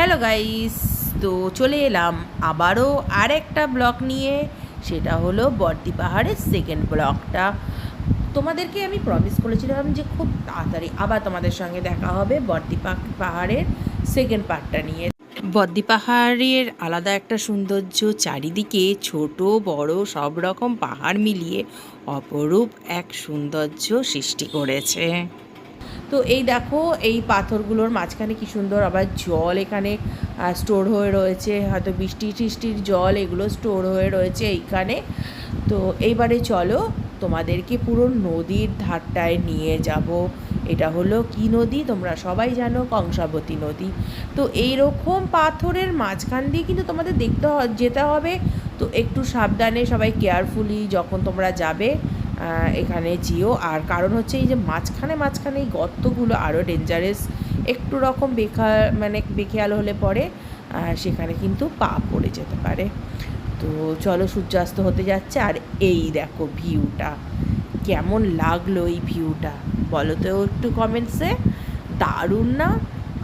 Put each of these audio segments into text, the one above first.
Hello guys, তো চলে এলাম আবারও আর একটা ব্লগ নিয়ে। সেটা হলো বর্দি পাহাড়ের সেকেন্ড ব্লগটা। তোমাদেরকে আমি প্রমিস করেছিলাম যে খুব তাড়াতাড়ি আবার তোমাদের সঙ্গে দেখা হবে বর্দি পাহাড়ের সেকেন্ড পার্টটা নিয়ে। বদ্দি পাহাড়ের আলাদা একটা সৌন্দর্য, চারিদিকে ছোট বড় সব রকম পাহাড় মিলিয়ে অপরূপ এক সৌন্দর্য সৃষ্টি করেছে। তো এই দেখো, এই পাথরগুলোর মাঝখানে কি সুন্দর আবার জল এখানে স্টোর হয়ে রয়েছে, হয়তো বৃষ্টি টিষ্টির জল এগুলো স্টোর হয়ে রয়েছে এইখানে। তো এইবারে চলো তোমাদেরকে পুরো নদীর ধারটায় নিয়ে যাব। এটা হলো কি নদী তোমরা সবাই জানো, কংসাবতী নদী। তো এই রকম পাথরের মাঝখান দিয়ে কিন্তু তোমাদের যেতে হবে। তো একটু সাবধানে সবাই কেয়ারফুলি যখন তোমরা যাবে এখানে যেও। আর কারণ হচ্ছে এই যে মাঝখানে এই গর্তগুলো আরও ডেঞ্জারাস, একটু রকম বেখেয়াল হলে পরে সেখানে কিন্তু পা পড়ে যেতে পারে। তো চলো, সূর্যাস্ত হতে যাচ্ছে আর এই দেখো ভিউটা, কেমন লাগলো এই ভিউটা বলো তো একটু কমেন্টসে। দারুণ না?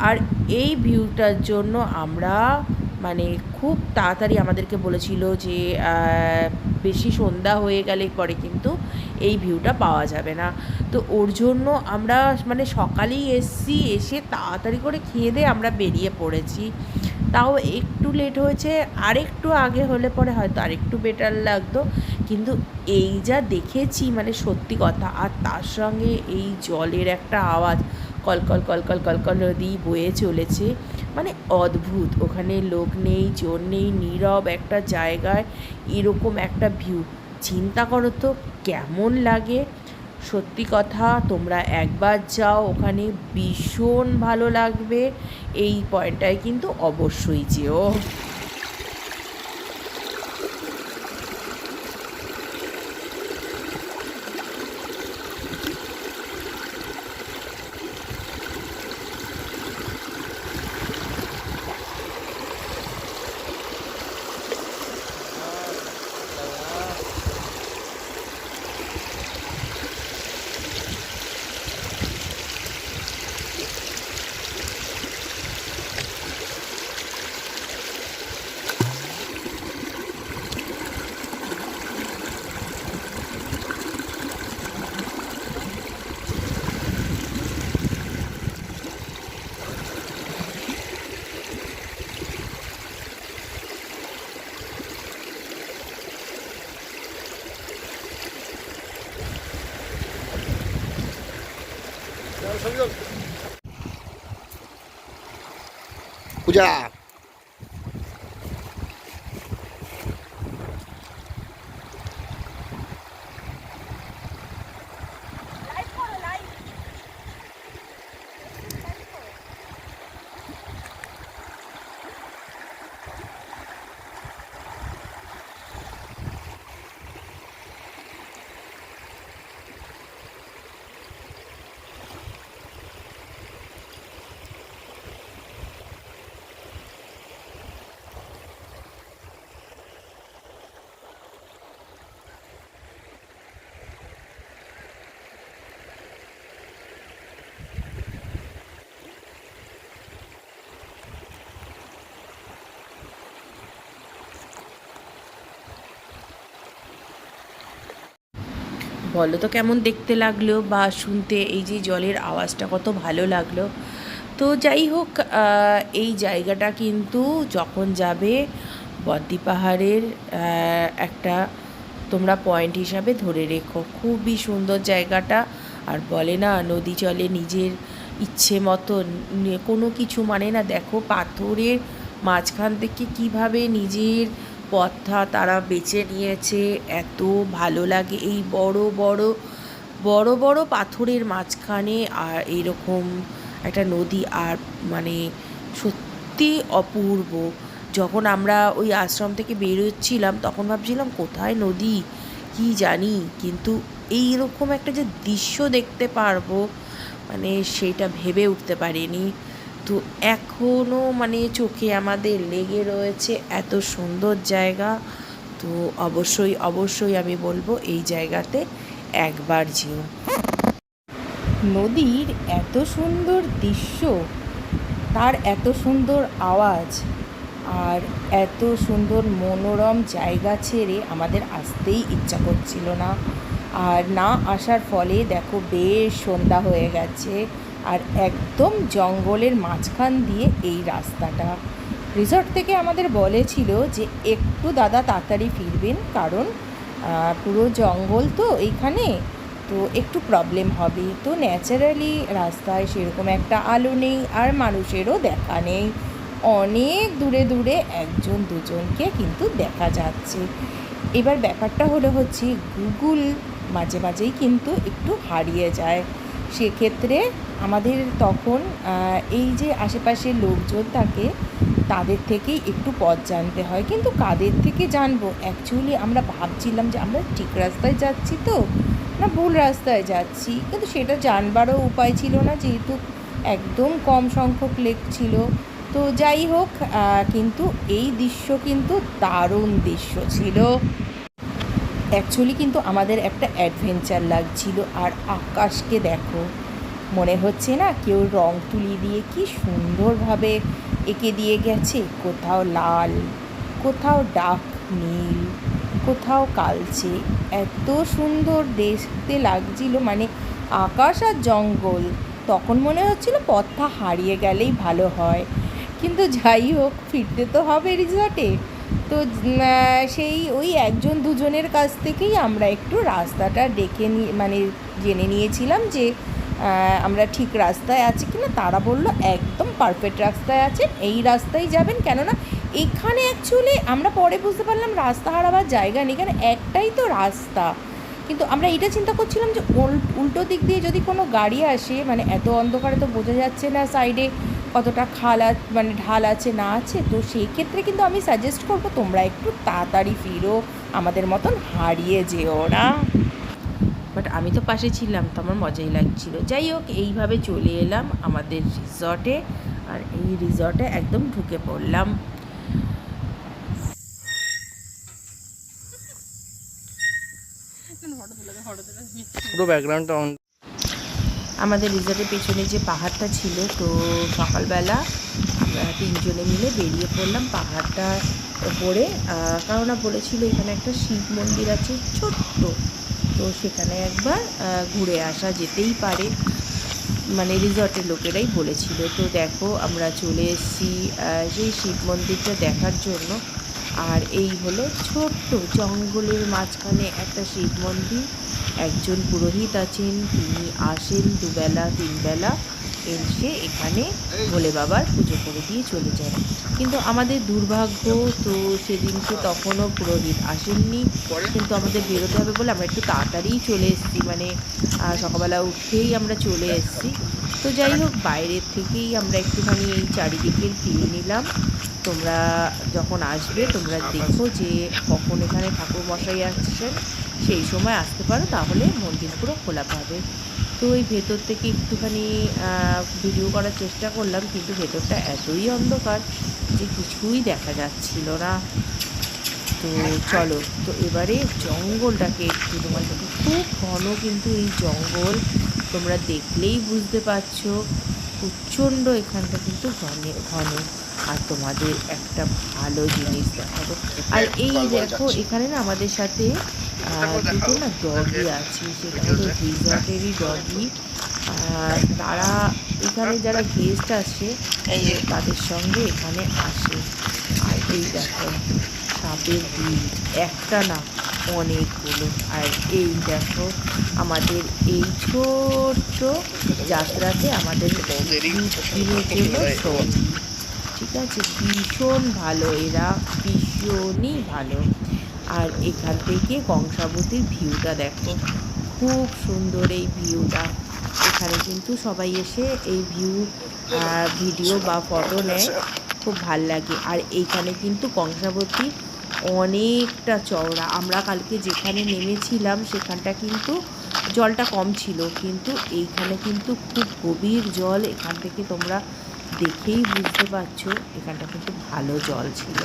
আর এই ভিউটার জন্য আমরা খুব তাড়াতাড়ি আমাদেরকে বলেছিল যে বেশি সন্ধ্যা হয়ে গেলে পরে কিন্তু এই ভিউটা পাওয়া যাবে না। তো ওর জন্য আমরা সকালেই এসে তাড়াতাড়ি করে খেয়ে দিয়ে আমরা বেরিয়ে পড়েছি। তাও একটু লেট হয়েছে, আরেকটু আগে হলে পরে হয়তো আরেকটু বেটার লাগতো। কিন্তু এই যা দেখেছি সত্যি কথা, আর তার সঙ্গে এই জলের একটা আওয়াজ, কলকল কলকল কলকল নদী বয়ে চলেছে, অদ্ভুত। ওখানে লোক নেই, জোর নেই, নীরব একটা জায়গায় এরকম একটা ভিউ, চিন্তা করো তো কেমন লাগে। সত্যি কথা, তোমরা একবার যাও ওখানে, ভীষণ ভালো লাগবে। এই পয়েন্টটায় কিন্তু অবশ্যই যেও। পূজা বলো তো কেমন দেখতে লাগলো বা শুনতে, এই যে জলের আওয়াজটা কত ভালো লাগলো। তো যাই হোক, এই জায়গাটা কিন্তু যখন যাবে বদ্দি পাহাড়ের একটা তোমরা পয়েন্ট হিসাবে ধরে রেখো, খুবই সুন্দর জায়গাটা। আর বলে না, নদী চলে নিজের ইচ্ছে মতো, কোনো কিছু না। দেখো পাথরের মাঝখান থেকে কিভাবে নিজের পথটা তারা বেছে নিয়েছে, এত ভালো লাগে এই বড় বড় বড় বড় পাথরের মাঝখানে আর এইরকম একটা নদী। আর সত্যি অপূর্ব। যখন আমরা ওই আশ্রম থেকে বেরোচ্ছিলাম তখন ভাবছিলাম কোথায় নদী কি জানি, কিন্তু এইরকম একটা যে দৃশ্য দেখতে পারবো সেটা ভেবে উঠতে পারিনি। তো এখনও চোখে আমাদের লেগে রয়েছে এত সুন্দর জায়গা। তো অবশ্যই অবশ্যই আমি বলবো এই জায়গাতে একবার যেও। নদীর এত সুন্দর দৃশ্য তার এত সুন্দর আওয়াজ আর এত সুন্দর মনোরম জায়গা ছেড়ে আমাদের আসতেই ইচ্ছা করছিল না। আর না আসার ফলে দেখো বেশ সন্ধ্যা হয়ে গেছে, আর একদম জঙ্গলের মাঝখান দিয়ে এই রাস্তাটা। রিসর্ট থেকে আমাদের বলেছিল যে একটু দাদা তাড়াতাড়ি ফিরবেন, কারণ পুরো জঙ্গল তো এইখানে, তো একটু প্রবলেম হবে। তো ন্যাচারালি রাস্তায় সেরকম একটা আলো নেই, আর মানুষেরও দেখা নেই। অনেক দূরে দূরে একজন দুজনকে কিন্তু দেখা যাচ্ছে। এবার ব্যাপারটা হচ্ছে গুগল মাঝে মাঝেই কিন্তু একটু হারিয়ে যায়। সেক্ষেত্রে আমাদের তখন এই যে আশেপাশে লোকজন থাকে তাদের থেকেই একটু পথ জানতে হয়। কিন্তু কাদের থেকে জানবো? অ্যাকচুয়ালি আমরা ভাবছিলাম যে আমরা ঠিক রাস্তায় যাচ্ছি তো না ভুল রাস্তায় যাচ্ছি, কিন্তু সেটা জানবারও উপায় ছিল না, যেহেতু একদম কম সংখ্যক লেক ছিল। তো যাই হোক, কিন্তু এই দৃশ্য কিন্তু দারুণ দৃশ্য ছিল। অ্যাকচুয়ালি কিন্তু আমাদের একটা অ্যাডভেঞ্চার লাগছিল। আর আকাশকে দেখো, মনে হচ্ছে না কেউ রং তুলি দিয়ে কি সুন্দরভাবে এঁকে দিয়ে গেছে, কোথাও লাল, কোথাও ডার্ক নীল, কোথাও কালচে। এত সুন্দর দেখতে লাগছিল, মানে আকাশ আর জঙ্গল। তখন মনে হচ্ছিল পথটা হারিয়ে গেলেই ভালো হয়, কিন্তু যাই হোক ফিরতে তো হবে রিসর্টে। তো সেই ওই একজন দুজনের কাছ থেকেই আমরা একটু রাস্তাটা মানে জেনে নিয়েছিলাম যে আমরা ঠিক রাস্তায় আছি কিনা। তারা বলল একদম পারফেক্ট রাস্তায় আছেন, এই রাস্তায় যাবেন। কেননা এখানে অ্যাকচুয়ালি আমরা পরে বুঝতে পারলাম রাস্তা হারাবার জায়গা নেই, কারণ একটাই তো রাস্তা। কিন্তু আমরা এটা চিন্তা করছিলাম যে উল্টো দিক দিয়ে যদি কোনো গাড়ি আসে, মানে এত অন্ধকারে তো বোঝা যাচ্ছে না সাইডে কতটা মানে ঢাল আছে না আছে। তো সেই ক্ষেত্রে কিন্তু আমি সাজেস্ট করবো তোমরা একটু তাড়াতাড়ি ফিরো, আমাদের মতন হারিয়ে যেও না। বাট আমি তো পাশে ছিলাম, তো আমার মজাই লাগছিল। যাই হোক, এইভাবে চলে এলাম আমাদের রিসর্টে, আর এই রিসর্টে একদম ঢুকে পড়লাম। পুরো ব্যাকগ্রাউন্ডটা অন। আমাদের রিসর্টের পেছনে যে পাহাড়টা ছিল, তো সকালবেলা আমরা তিনজনে মিলে বেরিয়ে পড়লাম পাহাড়টার ওপরে। কারণ বলেছিল এখানে একটা শিব মন্দির আছে ছোট্ট, তো সেখানে একবার ঘুরে আসা যেতেই পারে, মানে রিসর্টের লোকেরাই বলেছিল। তো দেখো আমরা চলে এসেছি সেই শিব মন্দিরটা দেখার জন্য। আর এই হলো ছোট্ট জঙ্গলের মাঝখানে একটা শিব মন্দির। একজন পুরোহিত আছেন, তিনি আসেন দুবেলা তিনবেলা, এসে এখানে ভোলে বাবার পুজো করে দিয়ে চলে যান। কিন্তু আমাদের দুর্ভাগ্য, তো সেদিনকে তখনও পুরোহিত আসেননি, কিন্তু আমাদের বেরোতে হবে বলে আমরা একটু তাড়াতাড়িই চলে এসেছি, মানে সকালবেলা উঠেই আমরা চলে এসেছি। তো যাই হোক, বাইরের থেকেই আমরা একটুখানি এই চারিদিকের ফিল নিলাম। তোমরা যখন আসবে তোমরা দেখো যে কখন এখানে ঠাকুরমশাই আসছেন, সেই সময় আসতে পারো, তাহলে মন্দির পুরো খোলা পাবে। তো এই ভেতর থেকে একটুখানি ভিডিও করার চেষ্টা করলাম, কিন্তু ভেতরটা এতই অন্ধকার যে কিছুই দেখা যাচ্ছিল না। তো চলো, তো এবারে জঙ্গলটাকে একটু তোমাদেরকে, খুব ঘন কিন্তু এই জঙ্গল, তোমরা দেখলেই বুঝতে পারছো প্রচণ্ড এখানটা কিন্তু ঘন। আর তোমাদের একটা ভালো জিনিস দেখাবো। আর এই দেখো এখানে না আমাদের সাথে দুটো না ডগি আছে, সেটা হলো রিসর্টেরই ডগি। তারা এখানে যারা গেস্ট আসে তাদের সঙ্গে এখানে আসে। আর এই দেখো সাপের বিল, একটা না অনেকগুলো। আর এই দেখো আমাদের এই ছোট্ট যাত্রাতে আমাদের দিনের জন্য সঙ্গী, ঠিক আছে? ভীষণ ভালো এরা, ভীষণই ভালো। আর এখান থেকে কংসাবতীর ভিউটা দেখো, খুব সুন্দর এই ভিউটা। এখানে কিন্তু সবাই এসে এই ভিডিও বা ফটো নেয়, খুব ভাল লাগে। আর এইখানে কিন্তু কংসাবতী অনেকটা চওড়া। আমরা কালকে যেখানে নেমেছিলাম সেখানটা কিন্তু জলটা কম ছিল, কিন্তু এইখানে কিন্তু খুব গভীর জল। এখান থেকে তোমরা দেখেই বুঝতে পারছো এখানটা কিন্তু ভালো জল ছিল।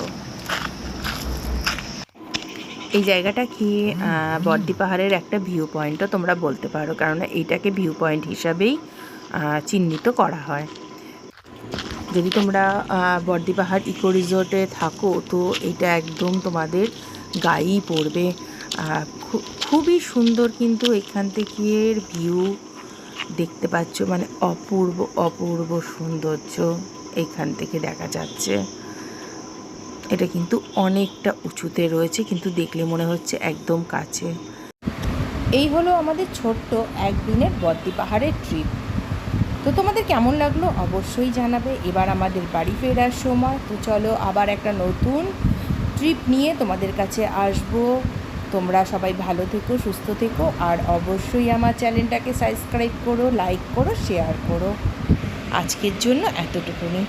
এই জায়গাটা কি বর্দি পাহাড়ের একটা ভিউ পয়েন্টও তোমরা বলতে পারো, কারণ এইটাকে ভিউ পয়েন্ট হিসাবেই চিহ্নিত করা হয়। যদি তোমরা বর্দিপাহাড় ইকো রিসোর্টে থাকো তো এটা একদম তোমাদের গায়েই পড়বে। খুবই সুন্দর, কিন্তু এখান থেকে ভিউ দেখতে পাচ্ছ, মানে অপূর্ব অপূর্ব সৌন্দর্য এখান থেকে দেখা যাচ্ছে। এটা কিন্তু অনেকটা উঁচুতে রয়েছে, কিন্তু দেখলে মনে হচ্ছে একদম কাছে। এই হলো আমাদের ছোট্ট একদিনের বর্দিপাহাড়ের ট্রিপ। তো তোমাদের কেমন লাগলো অবশ্যই জানাবে। এবার আমাদের বাড়ি ফেরার সময়, তো চলো আবার একটা নতুন ট্রিপ নিয়ে তোমাদের কাছে আসবো। তোমরা সবাই ভালো থেকো, সুস্থ থেকো, আর অবশ্যই আমার চ্যানেলটাকে সাবস্ক্রাইব করো, লাইক করো, শেয়ার করো। আজকের জন্য এতটুকুনি।